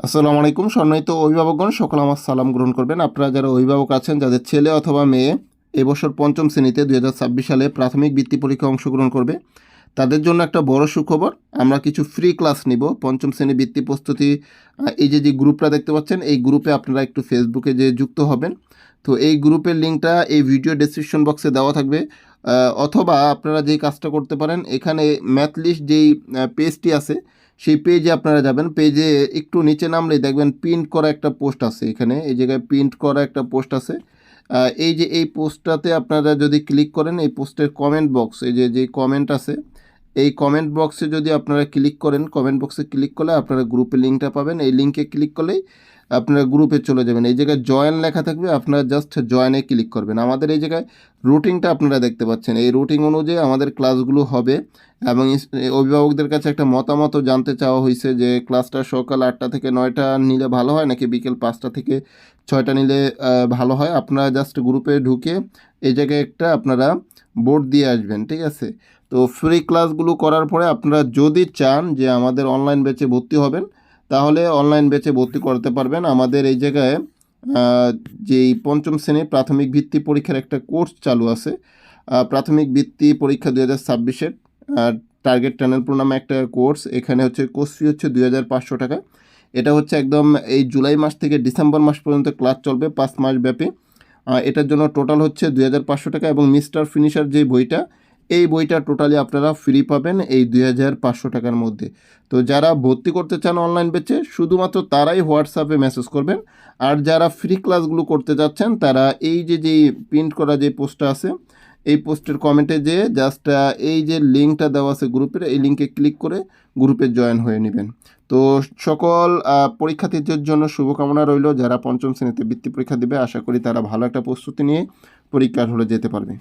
আসসালামু আলাইকুম। সম্মানিত অভিভাবকগণ, সকল আমার সালাম গ্রহণ করবেন। আপনারা যারা অভিভাবক আছেন, যাদের ছেলে অথবা মেয়ে এবছর পঞ্চম শ্রেণীতে 2026 সালে প্রাথমিক বৃত্তি পরীক্ষায় অংশগ্রহণ করবে, তাদের জন্য একটা বড় সুখবর। আমরা কিছু ফ্রি ক্লাস নিব পঞ্চম শ্রেণী বৃত্তি প্রস্তুতি। এই যে গ্রুপটা দেখতে পাচ্ছেন, এই গ্রুপে আপনারা একটু ফেসবুকে যে যুক্ত হবেন। তো এই গ্রুপের লিঙ্কটা এই ভিডিও ডেসক্রিপশন বক্সে দেওয়া থাকবে। অথবা আপনারা যেই কাজটা করতে পারেন, এখানে ম্যাথ লিস্ট যেই পেজটি আছে, সেই পেজে আপনারা যাবেন। পেজে একটু নিচে নামলেই দেখবেন প্রিন্ট করা একটা পোস্ট আছে। এখানে এই জায়গায় প্রিন্ট করা একটা পোস্ট আছে। এই যে এই পোস্টটাতে আপনারা যদি ক্লিক করেন, এই পোস্টের কমেন্ট বক্স, এই যে কমেন্ট আছে, এই কমেন্ট বক্সে যদি আপনারা ক্লিক করেন, কমেন্ট বক্সে ক্লিক করলে আপনারা গ্রুপের লিঙ্কটা পাবেন। এই লিঙ্কে ক্লিক করলেই আপনারা গ্রুপে চলে যাবেন। এই জায়গায় জয়েন লেখা থাকবে, আপনারা জাস্ট জয়েনে ক্লিক করবেন। আমাদের এই জায়গায় রুটিনটা আপনারা দেখতে পাচ্ছেন। এই রুটিন অনুযায়ী আমাদের ক্লাসগুলো হবে এবং অভিভাবকদের কাছে একটা মতামতও জানতে চাওয়া হয়েছে যে ক্লাসটা সকাল 8টা থেকে 9টা নিলে ভালো হয় নাকি বিকেল 5টা থেকে 6টা নিলে ভালো হয়। আপনারা জাস্ট গ্রুপে ঢুকে এই জায়গায় একটা আপনারা বোর্ড দিয়ে আসবেন, ঠিক আছে? তো ফ্রি ক্লাসগুলো করার পরে আপনারা যদি চান যে আমাদের অনলাইন ব্যাচে ভর্তি হবেন, তাহলে অনলাইন ব্যাচে ভর্তি করতে পারবেন। আমাদের এই জায়গায় যেই পঞ্চম শ্রেণীর প্রাথমিক ভিত্তি পরীক্ষার একটা কোর্স চালু আছে। প্রাথমিক ভিত্তি পরীক্ষা 2026-এর টার্গেট টানেল প্রো নামে একটা কোর্স। এখানে হচ্ছে কোর্স ফি হচ্ছে 2500 টাকা। এটা হচ্ছে একদম এই জুলাই মাস থেকে ডিসেম্বর মাস পর্যন্ত ক্লাস চলবে, 5 মাস ব্যাপী। এটার জন্য টোটাল হচ্ছে 2500 টাকা এবং মিস্টার ফিনিশার যে বইটা, এই বইটা টোটালি আপনারা ফ্রি পাবেন এই 2500 টাকার মধ্যে। তো যারা ভর্তি করতে চান অনলাইন ব্যাচে, শুধুমাত্র তারাই হোয়াটসঅ্যাপে মেসেজ করবেন। আর যারা ফ্রি ক্লাসগুলো করতে যাচ্ছেন, তারা এই যেই প্রিন্ট করা যে পোস্টটা আছে, এই পোস্টের কমেন্টে যেয়ে জাস্ট এই যে লিঙ্কটা দেওয়া আছে গ্রুপের, এই লিঙ্কে ক্লিক করে গ্রুপে জয়েন হয়ে নেবেন। তো সকল পরীক্ষার্থীদের জন্য শুভকামনা রইল। যারা পঞ্চম শ্রেণীতে বৃত্তি পরীক্ষা দেবে, আশা করি তারা ভালো একটা প্রস্তুতি নিয়ে পরীক্ষার হলে যেতে পারবে।